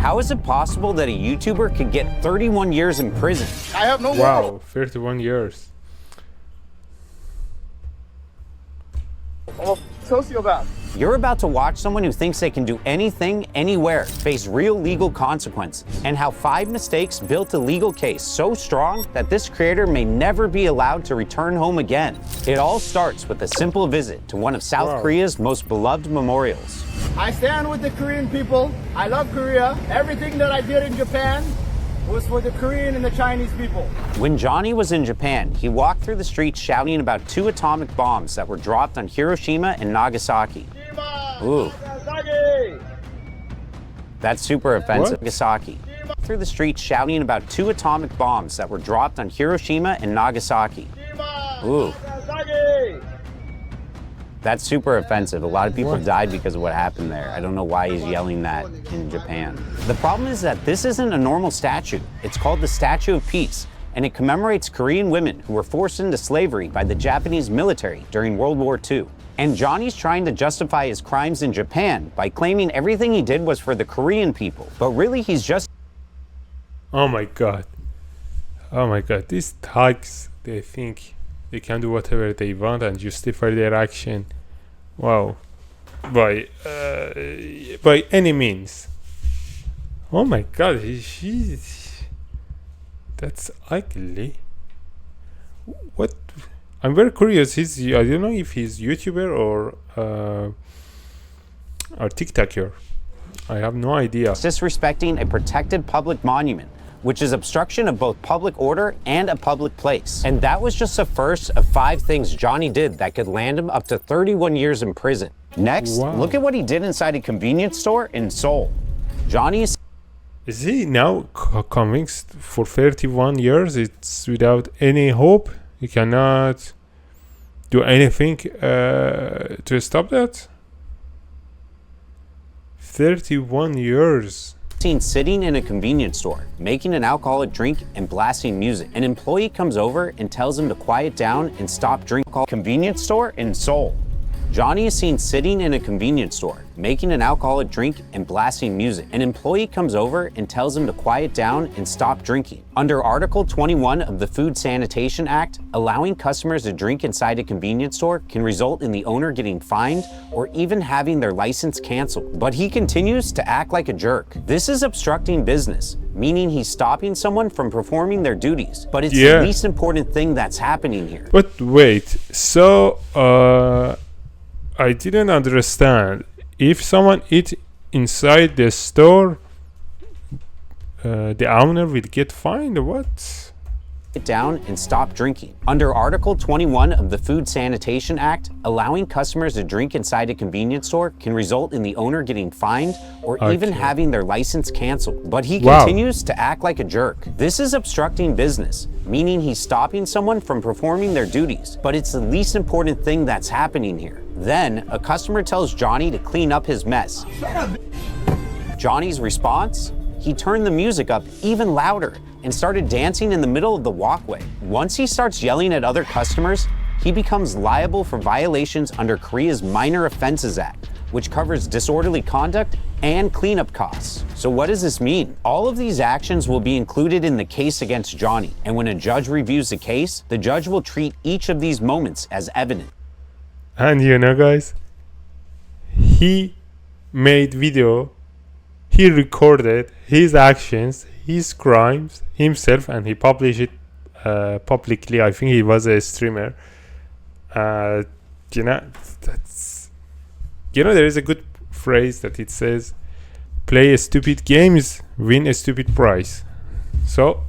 How is it possible that a YouTuber could get 31 years in prison? I have no Wow, 31 years. I'm a sociopath. You're about to watch someone who thinks they can do anything, anywhere, face real legal consequences, and how 5 mistakes built a legal case so strong that this creator may never be allowed to return home again. It all starts with a simple visit to one of South Korea's most beloved memorials. I stand with the Korean people. I love Korea. Everything that I did in Japan was for the Korean and the Chinese people. When Johnny was in Japan, he walked through the streets shouting about 2 atomic bombs that were dropped on Hiroshima and Nagasaki. Ooh. That's super offensive. Nagasaki. Through the streets shouting about 2 atomic bombs that were dropped on Hiroshima and Nagasaki. Ooh. That's super offensive. A lot of people died because of what happened there. I don't know why he's yelling that in Japan. The problem is that this isn't a normal statue. It's called the Statue of Peace, and it commemorates Korean women who were forced into slavery by the Japanese military during World War II. And Johnny's trying to justify his crimes in Japan by claiming everything he did was for the Korean people. But really, he's just... Oh my god. Oh my god. These thugs, they think they can do whatever they want and justify their action. Wow. By any means. Oh my god. That's ugly. What? I'm very curious. I don't know if he's YouTuber or TikToker. I have no idea. Disrespecting a protected public monument, which is obstruction of both public order and a public place. And that was just the first of 5 things Johnny did that could land him up to 31 years in prison. Next, look at what he did inside a convenience store in Seoul. Johnny is he now convinced for 31 years? It's without any hope? You cannot do anything to stop that? 31 years. seen sitting in a convenience store, making an alcoholic drink and blasting music. An employee comes over and tells him to quiet down and stop drinking. Convenience store in Seoul. Johnny is seen sitting in a convenience store, making an alcoholic drink and blasting music. An employee comes over and tells him to quiet down and stop drinking. Under Article 21 of the Food Sanitation Act, allowing customers to drink inside a convenience store can result in the owner getting fined or even having their license canceled. But he continues to act like a jerk. This is obstructing business, meaning he's stopping someone from performing their duties. But it's the least important thing that's happening here. But wait, so I didn't understand. If someone eats inside the store, the owner will get fined or what? Sit down and stop drinking. Under Article 21 of the Food Sanitation Act, allowing customers to drink inside a convenience store can result in the owner getting fined or even having their license canceled. But he continues to act like a jerk. This is obstructing business, meaning he's stopping someone from performing their duties. But it's the least important thing that's happening here. Then, a customer tells Johnny to clean up his mess. Johnny's response? He turned the music up even louder and started dancing in the middle of the walkway. Once he starts yelling at other customers, he becomes liable for violations under Korea's Minor Offenses Act, which covers disorderly conduct and cleanup costs. So what does this mean? All of these actions will be included in the case against Johnny, and when a judge reviews the case, the judge will treat each of these moments as evidence. And you know, guys, he made video, he recorded his actions, his crimes himself, and he published it publicly. I think he was a streamer. You know, there is a good phrase that it says, play stupid games, win a stupid prize. So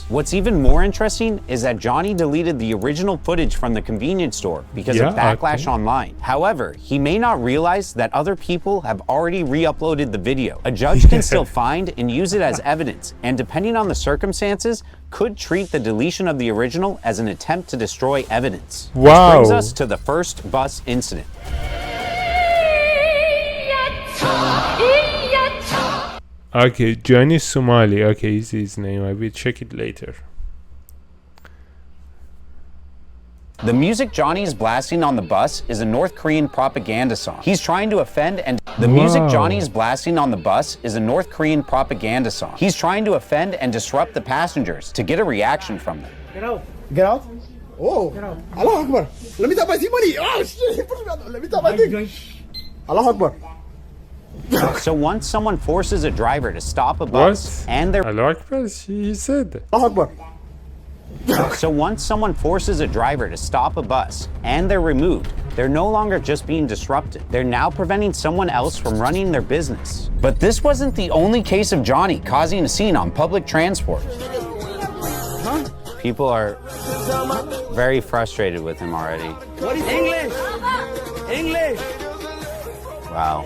what's even more interesting is that Johnny deleted the original footage from the convenience store because of backlash online. However, he may not realize that other people have already re-uploaded the video. A judge can still find and use it as evidence, and depending on the circumstances, could treat the deletion of the original as an attempt to destroy evidence. Which brings us to the first bus incident. Okay, Johnny Somali. Okay, is his name. I will check it later. The music Johnny is blasting on the bus is a North Korean propaganda song. He's trying to offend and the music Johnny is blasting on the bus is a North Korean propaganda song. He's trying to offend and disrupt the passengers to get a reaction from them. Get out. Get out? Oh. Get out. Allah Akbar. Let me tap my money. Oh shit. Let me tap my thing. Allah Akbar. So once someone forces a driver to stop a bus and they're Allah Akbar, he said. Allah Akbar. So once someone forces a driver to stop a bus and they're removed, they're no longer just being disrupted. They're now preventing someone else from running their business. But this wasn't the only case of Johnny causing a scene on public transport. People are very frustrated with him already. What is English? English. Wow.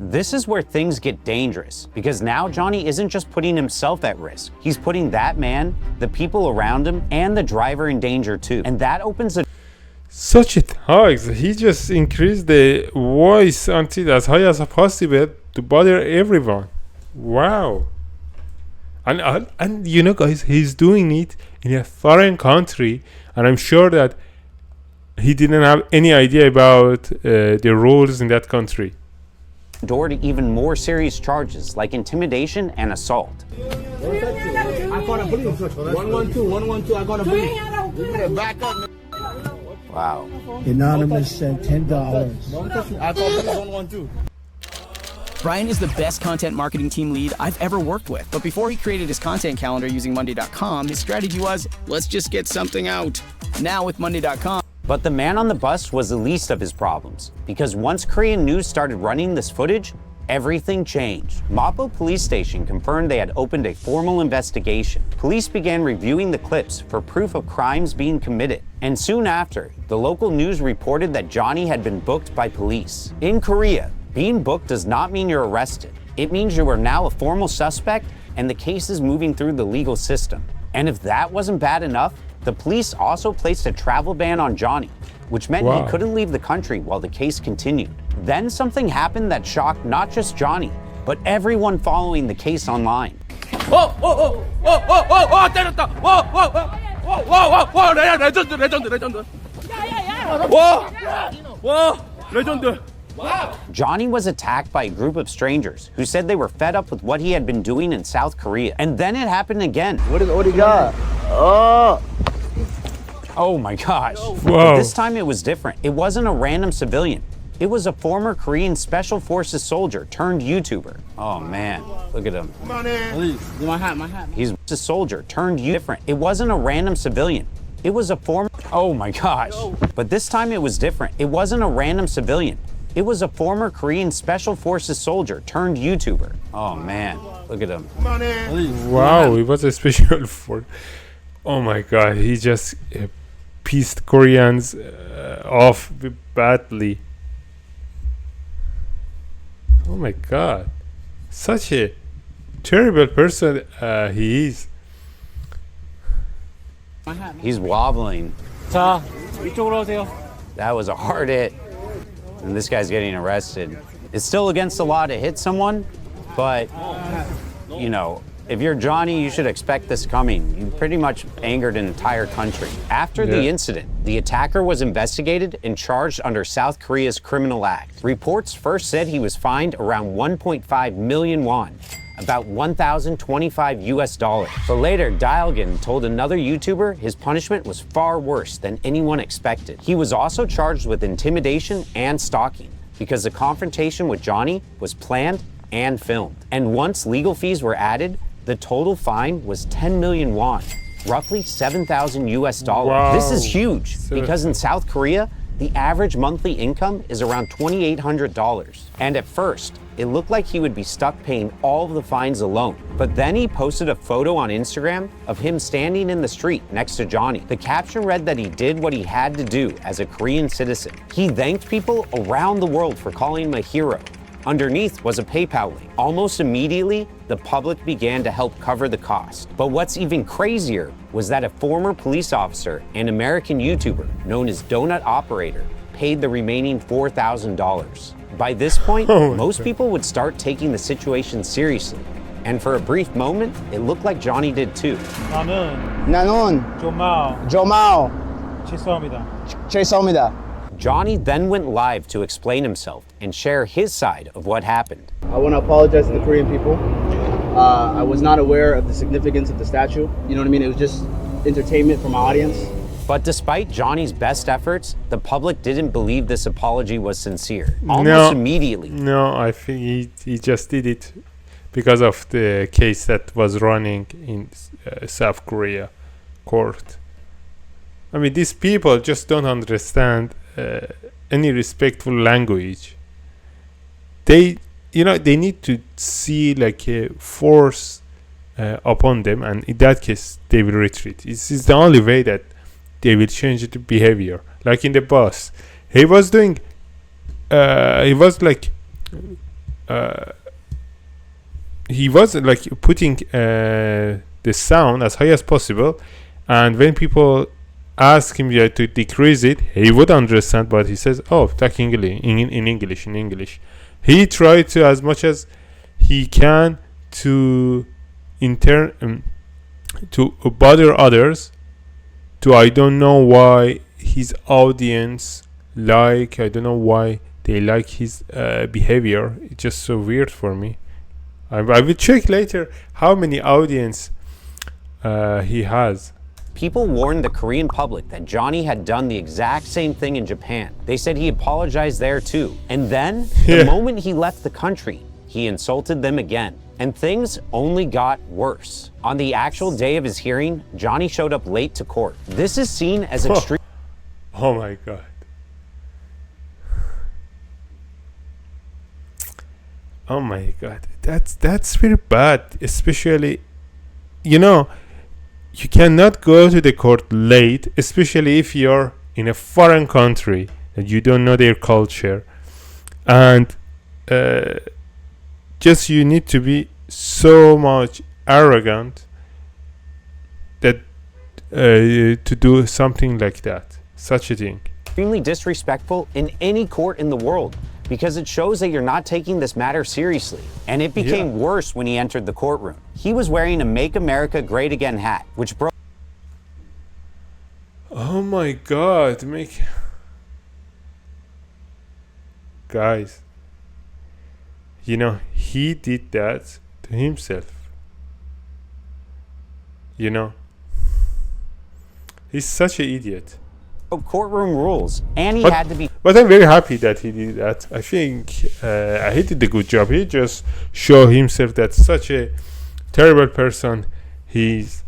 This is where things get dangerous, because now Johnny isn't just putting himself at risk. He's putting that man, the people around him, and the driver in danger too. And that opens a Such a thugs. He just increased the voice until as high as possible to bother everyone. Wow. And you know, guys, he's doing it in a foreign country, and I'm sure that he didn't have any idea about the rules in that country. door to even more serious charges like intimidation and assault. I call a police. 112, 112, I call a police. Back up. Wow. Anonymous sent $10. Don't touch me. I call police 112. Brian is the best content marketing team lead I've ever worked with. But before he created his content calendar using Monday.com, his strategy was, let's just get something out. Now with Monday.com. But the man on the bus was the least of his problems, because once Korean News started running this footage, everything changed. Mapo police station confirmed they had opened a formal investigation. Police began reviewing the clips for proof of crimes being committed. And soon after, the local news reported that Johnny had been booked by police. In Korea, being booked does not mean you're arrested. It means you are now a formal suspect and the case is moving through the legal system. And if that wasn't bad enough, the police also placed a travel ban on Johnny, which meant he couldn't leave the country while the case continued. Then something happened that shocked not just Johnny, but everyone following the case online. 어, 때렸다. 레전드. 레전드. Johnny was attacked by a group of strangers who said they were fed up with what he had been doing in South Korea. And then it happened again. What do you got? Oh my gosh. Whoa. But this time it was different. It wasn't a random civilian. It was a former Korean Special Forces soldier turned YouTuber. Oh man, look at him. Come on in. My hat. He's a soldier turned different. It wasn't a random civilian. It was a former, oh my gosh. But this time it was different. It wasn't a random civilian. It was a former Korean Special Forces soldier turned YouTuber. Oh man, look at him. Come on in. Wow, it was a special for. Oh my god, he just pissed Koreans off badly. Oh my god, such a terrible person he is. He's wobbling. 자, 이쪽으로 오세요. That was a hard hit. And this guy's getting arrested. It's still against the law to hit someone, but, you know, if you're Johnny, you should expect this coming. You pretty much angered an entire country. After the incident, the attacker was investigated and charged under South Korea's Criminal Act. Reports first said he was fined around 1.5 million won, about 1,025 US dollars. But later, Dialgan told another YouTuber his punishment was far worse than anyone expected. He was also charged with intimidation and stalking because the confrontation with Johnny was planned and filmed. And once legal fees were added, the total fine was 10 million won, roughly 7,000 US dollars. Wow. This is huge because in South Korea, the average monthly income is around $2,800. And at first, it looked like he would be stuck paying all of the fines alone. But then he posted a photo on Instagram of him standing in the street next to Johnny. The caption read that he did what he had to do as a Korean citizen. He thanked people around the world for calling him a hero. Underneath was a PayPal link. Almost immediately, the public began to help cover the cost. But what's even crazier was that a former police officer and American YouTuber known as Donut Operator paid the remaining $4,000. By this point, most people would start taking the situation seriously, And for a brief moment, it looked like Johnny did too. 나는 조마오 죄송합니다. Johnny then went live to explain himself and share his side of what happened. I want to apologize to the Korean people. I was not aware of the significance of the statue. You know what I mean? It was just entertainment for my audience. But despite Johnny's best efforts, the public didn't believe this apology was sincere. Almost No. immediately. No, I think he just did it because of the case that was running in South Korea court. I mean, these people just don't understand any respectful language. They need to see like a force upon them, and in that case, they will retreat. This is the only way that they will change the behavior. Like in the bus, he was doing, he was like putting the sound as high as possible, and when people ask him to decrease it, he would understand, but he says, "Oh, talk English in English." He tried to, as much as he can, to to bother others. I don't know why his audience I don't know why they like his behavior. It's just so weird for me. I will check later how many audience he has. People warned the Korean public that Johnny had done the exact same thing in Japan. They said he apologized there too. And then, the moment he left the country, he insulted them again. And things only got worse. On the actual day of his hearing, Johnny showed up late to court. This is seen as extreme. Oh my god. Oh my god. That's very bad. Especially, you cannot go to the court late, especially if you're in a foreign country and you don't know their culture. And just you need to be so much arrogant that to do something like that, such a thing. Extremely disrespectful in any court in the world, because it shows that you're not taking this matter seriously. And it became worse when he entered the courtroom. He was wearing a Make America Great Again hat, which broke. Oh my god, guys, he did that to himself. He's such an idiot. Courtroom rules, and he had to be. But I'm very happy that he did that. I think he did a good job. He just showed himself that such a terrible person he's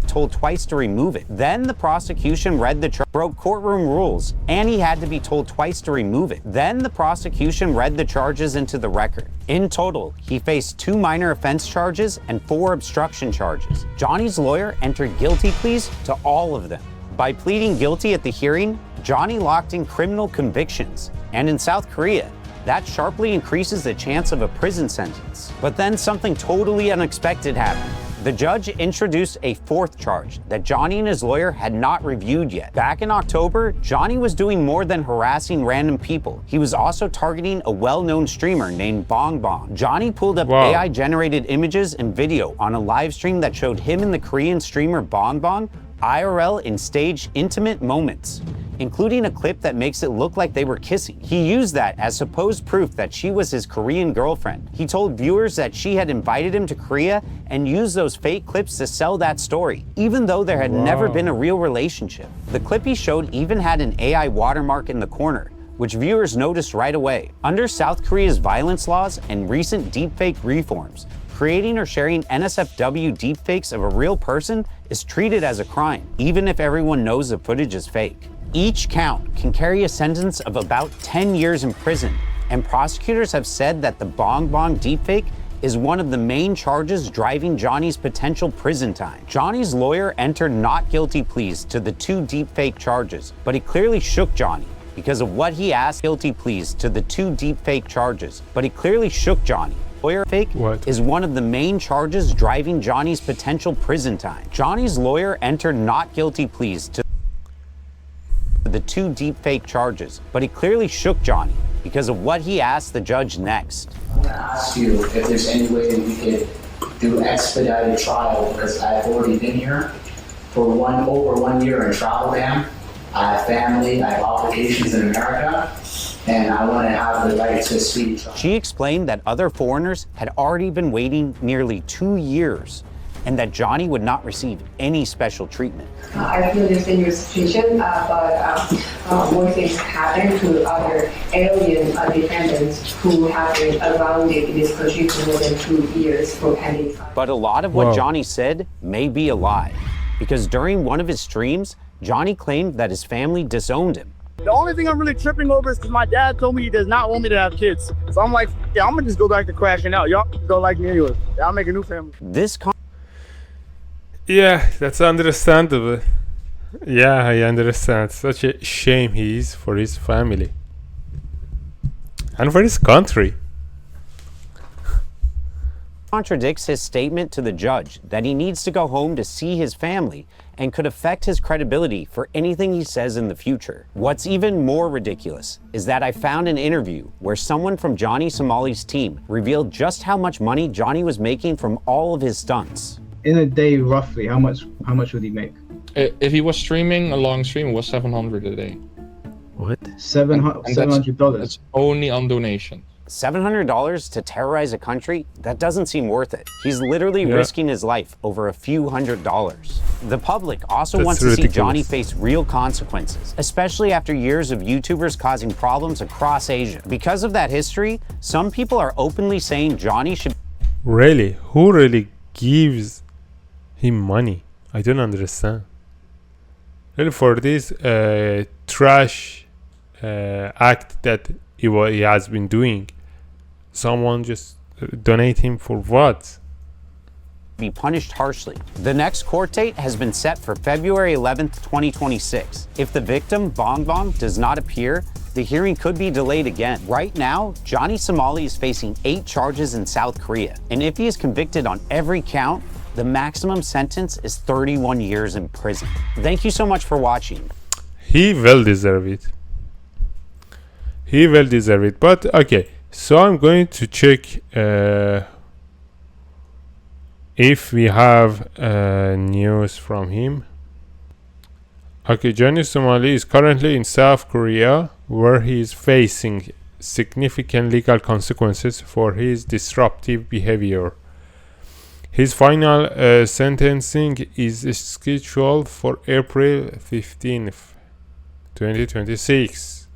told twice to remove it. Then the prosecution read the broke courtroom rules, and he had to be told twice to remove it. Then the prosecution read the charges into the record. In total, he faced 2 minor offense charges and 4 obstruction charges. Johnny's lawyer entered guilty pleas to all of them. By pleading guilty at the hearing, Johnny locked in criminal convictions. And in South Korea, that sharply increases the chance of a prison sentence. But then something totally unexpected happened. The judge introduced a 4th charge that Johnny and his lawyer had not reviewed yet. Back in October, Johnny was doing more than harassing random people. He was also targeting a well-known streamer named Bong Bong. Johnny pulled up AI-generated images and video on a live stream that showed him and the Korean streamer Bong Bong IRL in staged intimate moments, including a clip that makes it look like they were kissing. He used that as supposed proof that she was his Korean girlfriend. He told viewers that she had invited him to Korea and used those fake clips to sell that story, even though there had never been a real relationship. The clip he showed even had an AI watermark in the corner, which viewers noticed right away. Under South Korea's violence laws and recent deepfake reforms, creating or sharing NSFW deepfakes of a real person is treated as a crime, even if everyone knows the footage is fake. Each count can carry a sentence of about 10 years in prison, and prosecutors have said that the Bong Bong deepfake is one of the main charges driving Johnny's potential prison time. Johnny's lawyer entered not guilty pleas to the 2 deepfake charges, but he clearly shook Johnny because of what he asked. Guilty pleas to the 2 deepfake charges, but he clearly shook Johnny. Lawyer fake is one of the main charges driving Johnny's potential prison time. Johnny's lawyer entered not guilty pleas to the 2 deepfake charges, but he clearly shook Johnny because of what he asked the judge next. I want to ask you if there's any way that we could do expedited trial because I've already been here for over 1 year in travel ban. I have family, I have obligations in America, and I want to have the right to speak. She explained that other foreigners had already been waiting nearly 2 years and that Johnny would not receive any special treatment. I feel the same situation, but more things happen to other alien defendants who have been around in this country for more than 2 years for pending trial. But a lot of what Wow. Johnny said may be a lie, because during one of his streams, Johnny claimed that his family disowned him. The only thing I'm really tripping over is because my dad told me he does not want me to have kids. So I'm like, yeah, I'm gonna just go back to crashing out. Y'all don't like me anyway. Yeah, I'll make a new family. This Yeah, that's understandable. Yeah, I understand. Such a shame he is for his family and for his country. contradicts his statement to the judge that he needs to go home to see his family and could affect his credibility for anything he says in the future. What's even more ridiculous is that I found an interview where someone from Johnny Somali's team revealed just how much money Johnny was making from all of his stunts. In a day, roughly, how much would he make? If he was streaming a long stream, it was 700 a day. What? $700. That's only on donation. $700 to terrorize a country? That doesn't seem worth it. He's literally risking his life over a few $100s. The public also wants to see Johnny face real consequences, especially after years of YouTubers causing problems across Asia. Because of that history, some people are openly saying Johnny should... Really? Who really gives him money? I don't understand. Really, for this trash act that he has been doing, someone just donate him for what? Be punished harshly. The next court date has been set for February 11th, 2026. If the victim, Bong Bong, does not appear, the hearing could be delayed again. Right now, Johnny Somali is facing 8 charges in South Korea, and if he is convicted on every count, the maximum sentence is 31 years in prison. Thank you so much for watching. He will deserve it. He will deserve it. But okay, so I'm going to check if we have news from him. Okay, Johnny Somali is currently in South Korea, where he is facing significant legal consequences for his disruptive behavior. His final sentencing is scheduled for April 15th, 2026.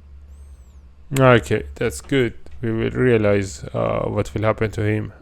Okay, that's good. We will realize what will happen to him